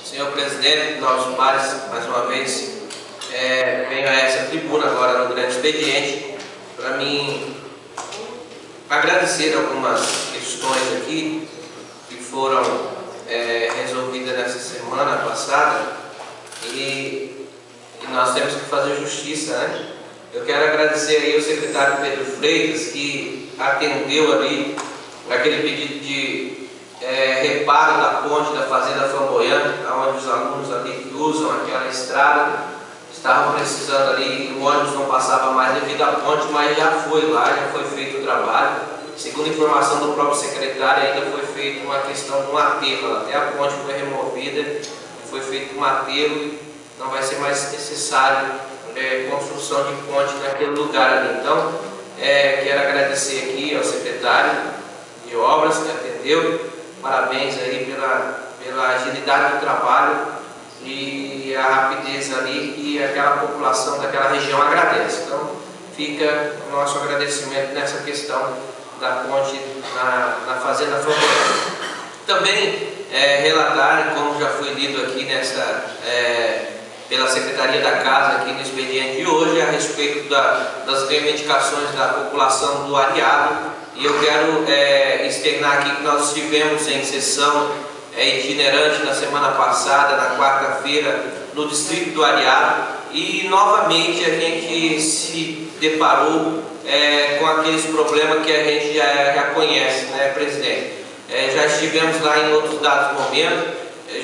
Senhor presidente, nossos pares, mais uma vez, venho a essa tribuna agora no grande expediente para mim agradecer algumas questões aqui que foram resolvidas nessa semana passada e nós temos que fazer justiça, né? Eu quero agradecer aí ao secretário Pedro Freitas, que atendeu ali aquele pedido de reparo da ponte da Fazenda Flamboyante, onde os alunos ali que usam aquela estrada estavam precisando ali, o ônibus não passava mais devido à ponte, mas já foi lá, já foi feito o trabalho. Segundo informação do próprio secretário, ainda foi feita uma questão de um aterro, até a ponte foi removida, foi feito um aterro e não vai ser mais necessário construção de ponte naquele lugar ali. Então, quero agradecer aqui ao secretário de obras que atendeu, parabéns aí pela agilidade do trabalho e a rapidez ali que aquela população daquela região agradece. Então, fica o nosso agradecimento nessa questão da ponte na Fazenda Flamboyante. Também relatar, como já foi lido aqui pela Secretaria da Casa aqui no expediente de hoje, a respeito das reivindicações da população do Areado, e eu quero externar aqui que nós estivemos em sessão itinerante na semana passada, na quarta-feira, no distrito do Areado, e novamente a gente se deparou com aqueles problemas que a gente já conhece, né, presidente? Já estivemos lá em outros dados momentos,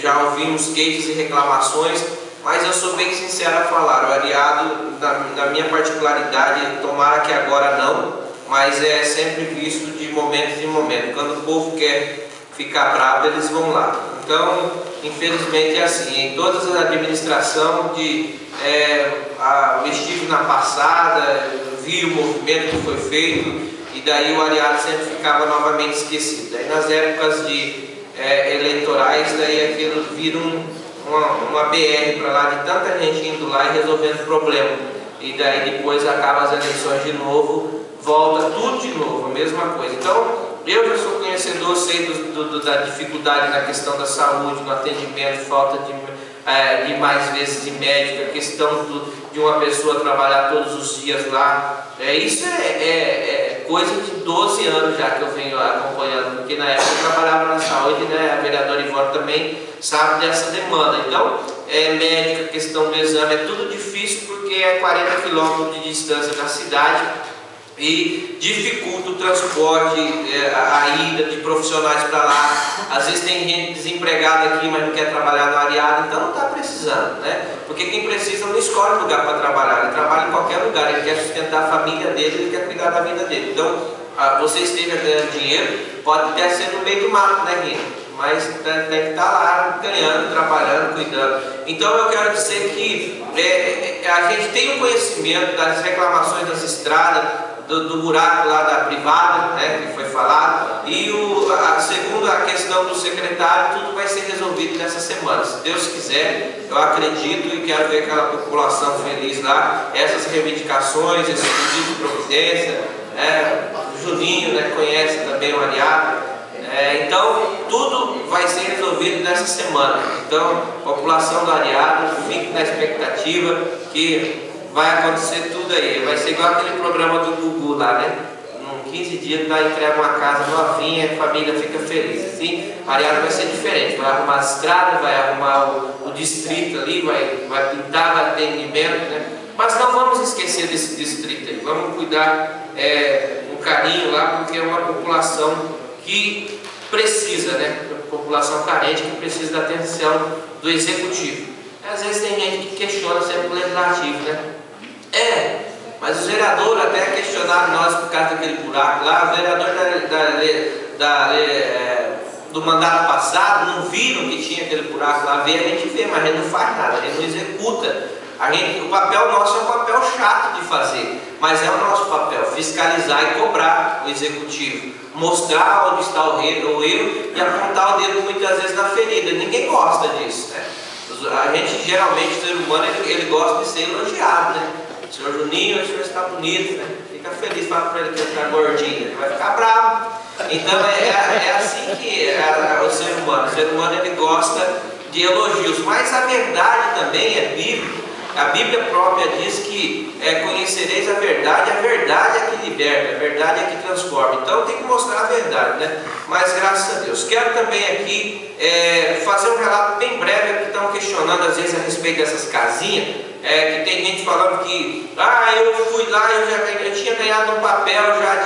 já ouvimos queixas e reclamações, mas eu sou bem sincero a falar, o Areado, na minha particularidade, tomara que agora não, mas é sempre visto de momento em momento. Quando o povo quer ficar bravo, eles vão lá. Então, infelizmente é assim, em todas as administrações, eu estive na passada, vi o movimento que foi feito, e daí o Areado sempre ficava novamente esquecido. Daí nas épocas eleitorais, daí aquilo vira uma BR para lá, de tanta gente indo lá e resolvendo o problema. E daí depois acaba as eleições de novo, volta tudo de novo, a mesma coisa. Então, eu já sou conhecedor, sei da dificuldade na questão da saúde, no atendimento, falta de mais vezes de médico, a questão de uma pessoa trabalhar todos os dias lá. Isso é coisa de 12 anos já que eu venho acompanhando, porque na época eu trabalhava na saúde, né? A vereadora Ivone também sabe dessa demanda. Então, médica, questão do exame, é tudo difícil porque é 40 quilômetros de distância da cidade e dificulta o transporte, a ida de profissionais para lá. Às vezes tem gente desempregada aqui, mas não quer trabalhar no Areado, então não está precisando, né? Porque quem precisa não escolhe lugar para trabalhar, ele trabalha em qualquer lugar, ele quer sustentar a família dele, ele quer cuidar da vida dele. Então, você esteja ganhando dinheiro, pode até ser no meio do mato, né, Guilherme? Mas tem que estar lá ganhando, trabalhando, cuidando. Então eu quero dizer que a gente tem o conhecimento das reclamações das estradas, do buraco lá da privada, né, que foi falado, e segundo a questão do secretário, tudo vai ser resolvido nessa semana. Se Deus quiser, eu acredito e quero ver aquela população feliz lá, essas reivindicações, esse pedido de providência, o Juninho, né, conhece também o Areado. Então, tudo vai ser resolvido nessa semana. Então, população do Areado, fique na expectativa que vai acontecer tudo aí. Vai ser igual aquele programa do Gugu lá, né? Em 15 dias entrega uma casa novinha, a família fica feliz. Assim, o Areado vai ser diferente. Vai arrumar a estrada, vai arrumar o distrito ali, vai pintar, vai ter atendimento, né? Mas não vamos esquecer desse distrito aí. Vamos cuidar com carinho lá, porque é uma população que precisa, né? População carente que precisa da atenção do executivo. Às vezes tem gente que questiona sempre o legislativo, né? Mas os vereadores até questionaram nós por causa daquele buraco lá. Os vereadores do mandato passado não viram que tinha aquele buraco lá. A gente vê, mas a gente não faz nada, a gente não executa. O papel nosso é um papel chato de fazer, mas é o nosso papel, fiscalizar e cobrar o executivo, mostrar onde está o erro e apontar o dedo muitas vezes na ferida. Ninguém gosta disso, né? A gente, geralmente, o ser humano, ele gosta de ser elogiado, né? O senhor Juninho, o senhor está bonito, né? Fica feliz, fala para ele que ele está gordinho, ele vai ficar bravo. Então é assim que é o ser humano. O ser humano ele gosta de elogios, mas a verdade também é bíblica. A Bíblia própria diz que conhecereis a verdade é que liberta, a verdade é que transforma. Então tem que mostrar a verdade, né? Mas graças a Deus. Quero também aqui fazer um relato bem breve, que estão questionando às vezes a respeito dessas casinhas, que tem gente falando que eu fui lá, eu tinha ganhado um papel já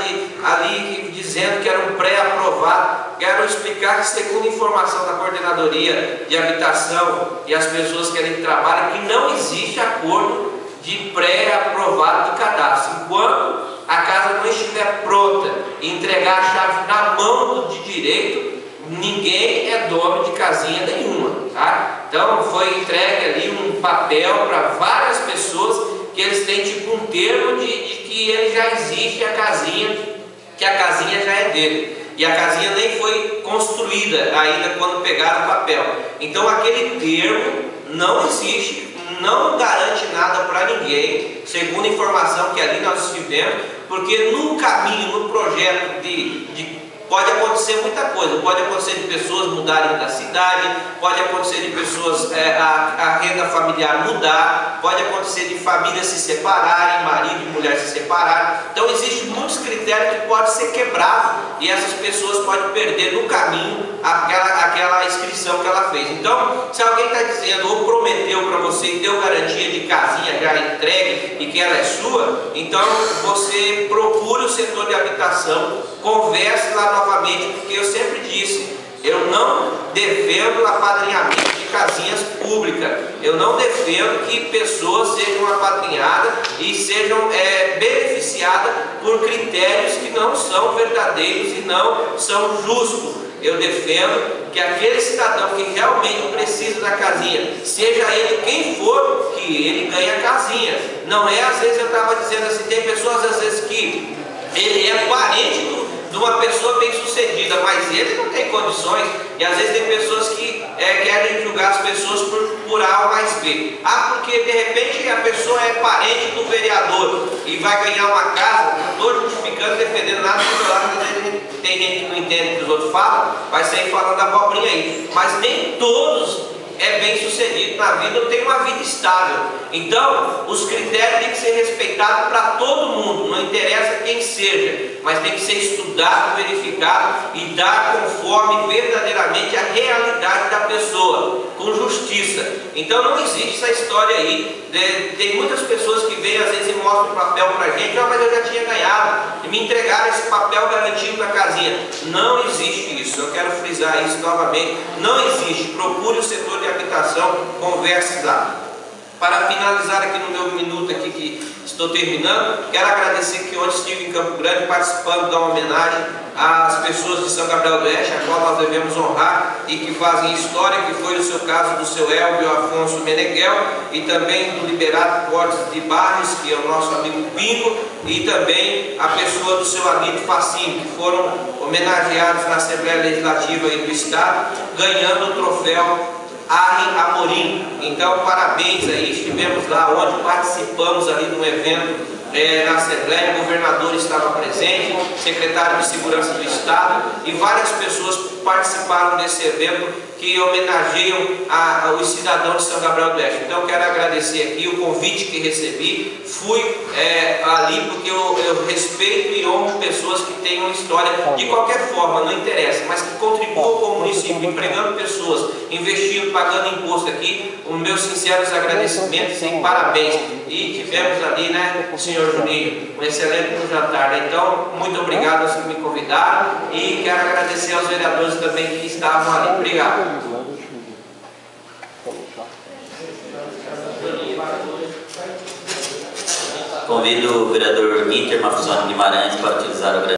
ali dizendo que era um pré-aprovado. Quero explicar que, segundo informação da Coordenadoria de Habitação e as pessoas que ali trabalham, que não existe acordo de pré-aprovado de cadastro. Enquanto a casa não estiver pronta e entregar a chave na mão de direito, ninguém é dono de casinha nenhuma, tá? Então foi entregue ali um papel para várias pessoas que eles têm tipo um termo de que ele já existe a casinha, que a casinha já é dele. E a casinha nem foi construída ainda quando pegaram o papel. Então aquele termo não existe, não garante nada para ninguém, segundo a informação que ali nós tivemos, porque no caminho, no projeto pode acontecer muita coisa. Pode acontecer de pessoas mudarem da cidade, pode acontecer de pessoas, a renda familiar mudar, pode acontecer de famílias se separarem, marido e mulher se separarem. Então existem muitos critérios que podem ser quebrados e essas pessoas podem perder no caminho aquela inscrição que ela fez. Então, se alguém está dizendo ou prometeu para você e deu garantia de casinha já entregue e que ela é sua, então você procure o setor de habitação, converse lá novamente, porque eu sempre disse, eu não defendo apadrinhamento de casinhas públicas, eu não defendo que pessoas sejam apadrinhadas e sejam beneficiadas por critérios que não são verdadeiros e não são justos. Eu defendo que aquele cidadão que realmente precisa da casinha, seja ele quem for, que ele ganhe a casinha. Não é, às vezes eu estava dizendo assim, tem pessoas às vezes que ele é parente de uma pessoa bem sucedida, mas ele não tem condições, e às vezes tem pessoas que querem julgar as pessoas por A mais B. Porque de repente a pessoa é parente do vereador e vai ganhar uma casa. Não estou justificando, defendendo nada do meu lado, tem gente que não entende o que os outros falam, vai sair falando abobrinha aí, mas nem todos bem sucedido na vida, tem uma vida estável. Então os critérios têm que ser respeitados para todo mundo, não interessa quem seja, mas tem que ser estudado, verificado e dar conforme verdadeiramente a realidade da pessoa, com justiça. Então não existe essa história aí, tem muitas pessoas que vêm às vezes e mostram o papel para a gente, mas eu já tinha ganhado, e me entregaram esse papel garantido na casinha. Não existe isso, eu quero frisar isso novamente, não existe. Procure o setor de habitação, converse lá. Para finalizar aqui no meu minuto aqui que estou terminando, quero agradecer que ontem estive em Campo Grande participando da homenagem às pessoas de São Gabriel do Oeste, a qual nós devemos honrar e que fazem história, que foi o seu caso do seu Elvio Afonso Meneghel e também do Liberato Cortes de Barres, que é o nosso amigo Pingo, e também a pessoa do seu Anito Facinho, que foram homenageados na Assembleia Legislativa aí do Estado, ganhando o troféu Arlen Amorim. Então parabéns aí, estivemos lá ontem, participamos ali de um evento na Assembleia, o governador estava presente, secretário de Segurança do Estado e várias pessoas participaram desse evento que homenageiam os cidadãos de São Gabriel do Oeste. Então eu quero agradecer aqui o convite que recebi, fui ali porque eu respeito e honro pessoas que têm uma história de qualquer forma, não interessa, mas que contribuam com o município, empregando pessoas, investindo, pagando imposto aqui. Os meus sinceros agradecimentos e parabéns. E tivemos ali, né, o senhor Juninho, um excelente jantar, né? Então, muito obrigado aos que me convidaram e quero agradecer aos vereadores também que estavam ali. Obrigado. Convido o vereador Inter Mafuzano Guimarães para utilizar o